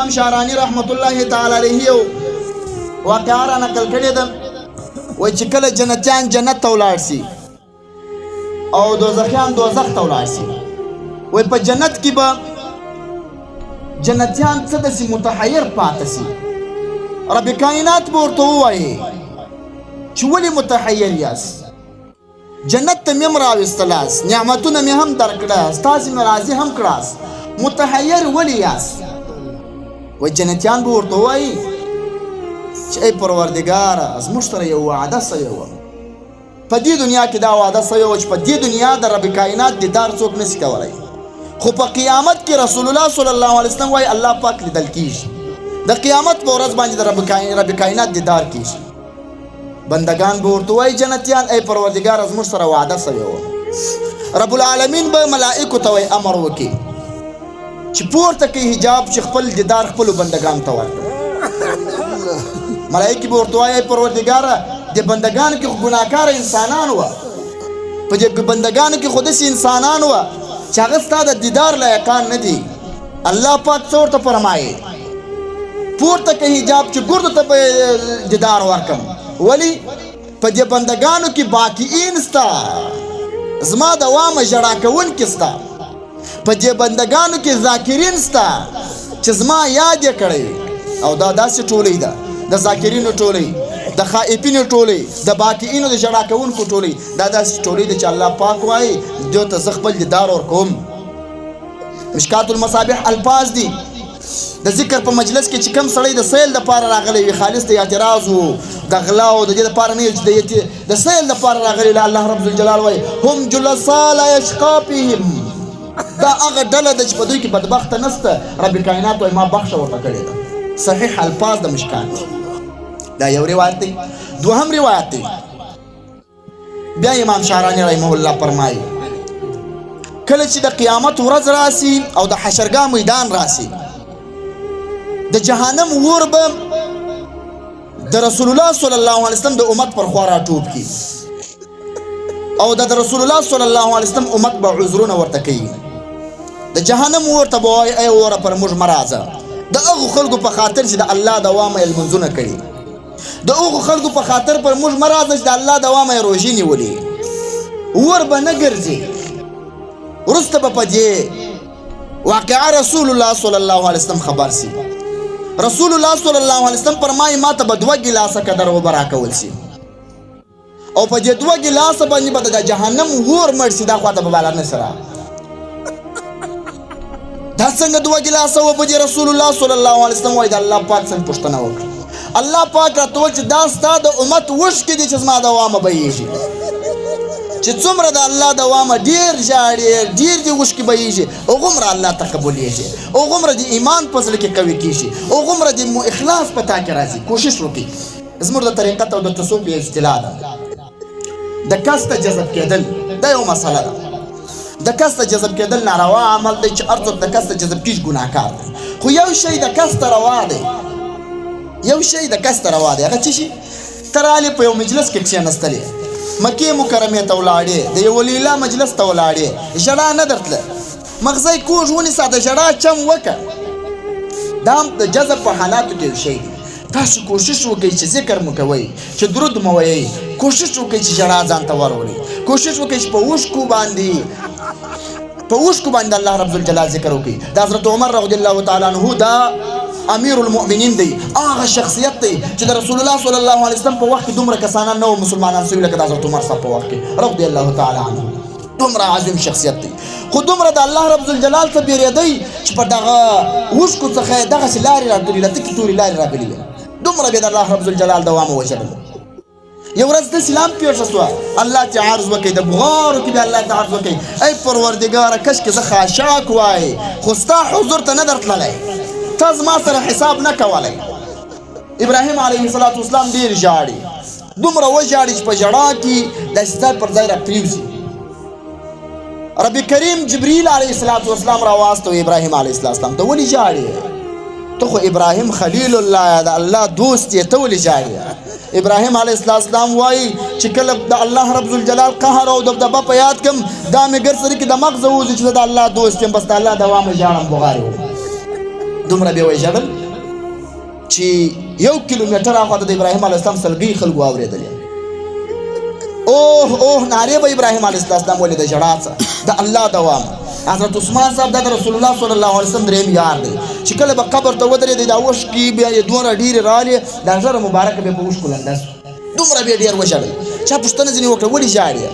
امام شعرانی رحمت الله تعالی علیه یو واقعه را نقل کړې ده. وایي چې کله جنتیان جنت ته ولاړ سي او دوزخیان دوزخ ته ولاړ سي، وایي په جنت کې به جنتیان څه داسې متحیر پاته سي. رب کائنات به ورته ووایي چې ولې متحیر یاست؟ جنت ته مې هم راوستلاست، نعمتونه مې هم درکړه، ستاسې مې راضي هم کړاست، متحیر ولې یاست؟ وایي جنتیان به ورته ووایي چې ای پروردګاره زموږ سره یو وعده سوې وه، په دې دنیا کې دا وعده سوې وه چې په دې دنیا د رب کائنات دیدار څوک نشي کولی، خو په قیامت کې رسول الله صلی الله علیه وسلم وایي الله پاک لیدل کیږي، د قیامت په ورځ باندې د رب کائنات دیدار کیږي. بندگان به ورته وایي جنتیان ای پروردګاره زموږ سره وعده سوې وه. رب العالمین به ملائکو ته وایي امر وکړي چې پورته کړي حجاب چې خپل دیدار خپلو بندگانو ته ورکړي. ملائکې به ورته وایي ای پروردګاره د بندگانو کې خو ګناهکاره انسانان وه، په دې بندگانو کې خو داسې انسانان وه چې هغه ستا د دیدار لایقان نه دي. الله پاک څه ورته فرمایي پورته کړي حجاب چې ګردو ته به دیدار ورکړم. ولی په دې بندگانو کې باقیین ستا، زما د وامه ژړا کوونکي ستا، په دې بندگانو کې ذاکرین ستا چې زما یاد یې کړی. او دا داسې ټولۍ ده د ذاکرینو ټولۍ، د خائفینو ټولۍ، د باقیینو د ژړا کوونکو ټولۍ، دا داسې ټولۍ ده چې الله پاک وایي دې ته زه خپل دیدار ورکوم. مشکات المصابیح الفاظ دي د ذکر په مجلس کې چې کم سړی د سیل دپاره راغلی وي، خالص د اعتراض و د غلا او د دې دپاره نه چې د سیل دپاره راغلی، الله رب الجلال وایي هم جلسا لا یشقا فیهم، دا هغه ډله ده چې په دوی کې بدبخته نسته، رب کائنات وایي ما بخښه ورته کړې ده. صحیح الفاظ د مشکات. دا یو روایت دی. دوهم روایت دی بیا امام شعرانی رحمه الله فرمایي کله چې د قیامت ورځ راسي او د حشرګاه میدان راسي، د جهنم اور به د رسول الله صلی الله علیه وسلم د امت پر خوا راټوپ کی او د رسول الله صلی الله علیه وسلم امت به عذرونه ورته کوي. د جهنم اور ته به وایي ای اوره پر موږ مه راځه، د هغو خلکو په خاطر چې د الله دوامه یې لمونځونه کړي، د هغو خلکو په خاطر پر موږ مه راځه چې د الله دوامه یې روژې نیولې. اور به نه ګرځي. وروسته به په دې واقعه رسول الله صلی الله علیه وسلم خبر سي. رسول الله صلی الله علیه وسلم فرمایي ما ته به 2 ګیلاسه قدر اوبه راکول سي او په دې 2 ګیلاسه باندې به د جهنم اور مړ سي، دا خواته به بالا نه سره. دا څنګه 2 ګیلاسه اوبه دي؟ رسول الله صلی الله علیه وسلم وایي د الله پاک څخه پوښتنه وکړه. الله پاک راته وویل چې دا ستا د امت وشکې دي چې زما دوامه بهیږي، چې څومره د الله دوامه ډېر ژاړي، ډېر دې وشکې بهیږي، هغومره الله ته قبولیږي، هغومره د ایمان په زړه کې قوي کېږي، هغومره د اخلاص په تا کې راځي. کوشش وکړئ. زموږ د طریقت او د تصوف یو اصطلاح ده د کس ته جذب کېدل. دا یو مسله ده. د کس ته جذب کېدل ناروا عمل دی چې هر څوک د کس ته جذب کېږي ګناهکار دی. خو یو شی د کس ته روا دی، یو شی د کس ته روا دی. هغه څه شي؟ ته رالې په یو مجلس کې کښېنستلې، مکې مکرمې ته ولاړې، د یو ولی الله مجلس ته ولاړې، ژړا نه درتله، مغزی کوږ ونیسه، د ژړا چم وکړه. دا هم د جذب په حالاتو کې یو شی دی. تاسو کوشش وکړئ چې ذکر مو کوئ، چې درود مو وایئ، کوشش وکړئ چې ژړا ځان ته ورولئ، کوشش وکړئ چې په اوښکو باندې الله رب الجلال ذکر وکړي. د حضرت عمر رضی الله تعالی عنه دا امیر المؤمنین دی، هغه شخصیت دی چې د رسول الله صلی الله علیه وسلم په وخت کې دومره کسانان نه وو مسلمانان سوي لکه د حضرت عمر صاحب په وخت کې رضی الله تعالی عنه. دومره عظیم شخصیت دی، خو دومره د الله رب الجلال څخه بیرېدی چې په دغه اوښکو څخه یې دغسې لارې راغلي، تکې تورې لارې راغلي وې. دومره به د الله رب الجلال دوامه وژړل. یو ورځ داسې لام پېښه سوه، الله ته عرض وکړئ، د بغارو کې بیا الله ته عرض وکړئ ای پروردګاره کشکې زه خاشاک وای خو ستا حضور ته نه درتللی، تا زما سره حساب نه کولی. ابراهیم علیه السلام ډېر ژاړي، دومره وژاړي چې په ژړا کې داسې ځای پر ځای را پرېوځي. رب کریم جبریل علیه السلام را واستو ابراهیم علیه السلام ته ولې ژاړې؟ ته خو ابراهیم خلیل الله د الله دوست یې، ته ولې ژاړې؟ ابراهیم علیه السلام وایي چې کله د الله رب الجلال قهر او دبدبه په یاد کم دا مې ګر سره کې د مغزه وځي چې د الله دوست یم، بس د الله دوامه ژاړم بغارې دومره به وی ژړل چې 1 کیلومتر هاخوا د ابراهیم علیه السلام سلګۍ خلکو اورېدلې. اوه اوه نارې به ابراهیم علیه السلام ولې د ژړا څه د الله دوام. حضرت عثمان صاحب د رسول الله صلی الله علیه وسلم دریم یار دی چې کله به قبر ته ودرېد دا اوښکې بیا یې دومره ډېرې رالې دا ژړه مبارکه به په اوښکو لنده سو. دومره به یې ډېر وژړل. چا پوښتنه ځینې وکړه ولې ژاړې؟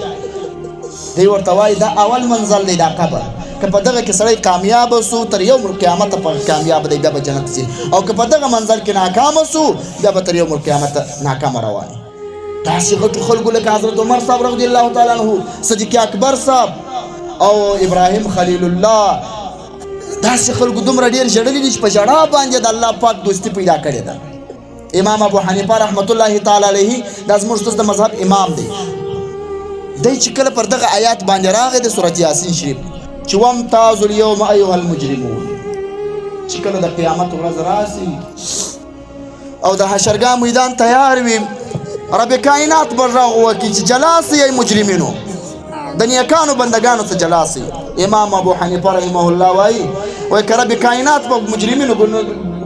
دی ورته وایي دا اول منزل دی دا قبر، که په دغه کې سړی کامیابه سو تر یوم القیامته کامیاب دی بیا به جنت ځي، او که په دغه منزل کې ناکامه سو بیا به تر یوم القیامته ناکامه روان. داسې غټو خلکو لکه حضرت عمر صاحب رضی الله تعالی عنه، صدیق اکبر صاحب او ابراهیم خلیل الله، داسې خلکو دومره ډېر ژړلي دي چې په ژړا باندې د الله پاک دوستي پیدا کړې ده. امام ابو حنیفه رحمت الله تعالی علیه دا زموږ ستاسو د مذهب امام دی. دی چې کله پر دغه آیات باندې راغی د سورت یاسین شریف چې وامتازوا اليوم ایها المجرمون، چې کله د قیامت ورځ راسي او د حشرګاه میدان تیار وي، رب کائنات به غږ وکړي چې جلاسي ای مجرمینو، د نیکانو بندگانو څخه جلاسي. امام ابو حنیفه رحمه الله وایي که رب کائنات په مجرمینو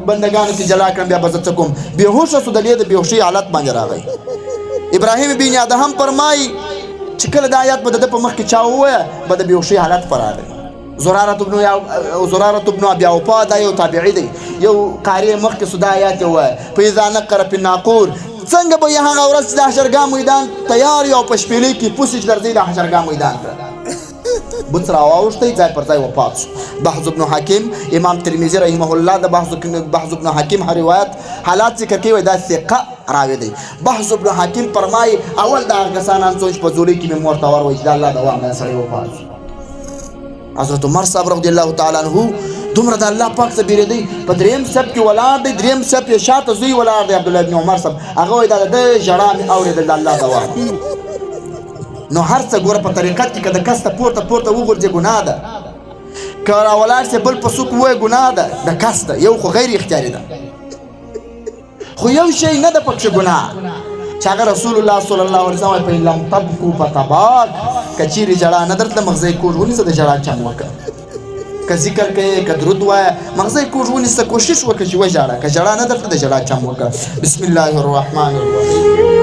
بندگانو کې جلا کړم بیا به زه څه کوم؟ بېهوشه سو، د دې د بېهوشۍ حالت باندې راغی. ابراهیم بن ادهم فرمایي چې کله د آیات به د ده په مخ کې چا ووایه به د بېهوشۍ حالت په راغی. زرارة بن ابي اوفا دا یو تابعي دی، یو قارئ مخکې سو دا آیات یې ووایه فاذا نقر فی الناقور، څنګه به یې هغه ورځ چې د حشرګاه میدان تیار یو په شپېلۍ کې پوسې چې درځئ د حشرګاه میدان ته بوڅ راواوښتی ځای پر ځای وفات شو. بحث ابن حکیم امام ترمذي رحمه الله د بحث ابن حکیم هر روایت حالات ذکر کوي دا ثقه راوی دی. بحث ابن حکیم فرمایي اول د هغه کسانان څو چې په ځولۍ کې مې مور ته ور وایي چې د الله دوام دا سړی وفات شو. حضرت عمر صاحب رضی الله تعالی عنه دومره د الله پاک څخه بیرېدی، په دریم صف کې ولاړ دی، دریم صف یې شاته زوی ولاړ دی عبدالله بن عمر صاحب، هغه وایي دا د ده ژړا مې اورېدل د الله دوام. نو هر څه ګوره په طریقت کې که د کس ته پورته وغورځې ګناه ده، که راولاړ سې بل په څوک ووایې ګناه ده د کس ته، یو خو غیر اختیاري ده، خو یو شی نه ده پکښې ګناه چې هغه رسول الله صلی الله علیه وسلم په لم تبکو فتباک، که چیرې ژړا نه درتله مغزی کوږ ونیسه د ژړا چم وکړه، که ذکر کوې که درود وایه مغزی کوږ ونیسه، کوشش وکړه چې وژاړه، که ژړا نه درته د ژړا چم وکړه. بسم الله الرحمن الرحیم.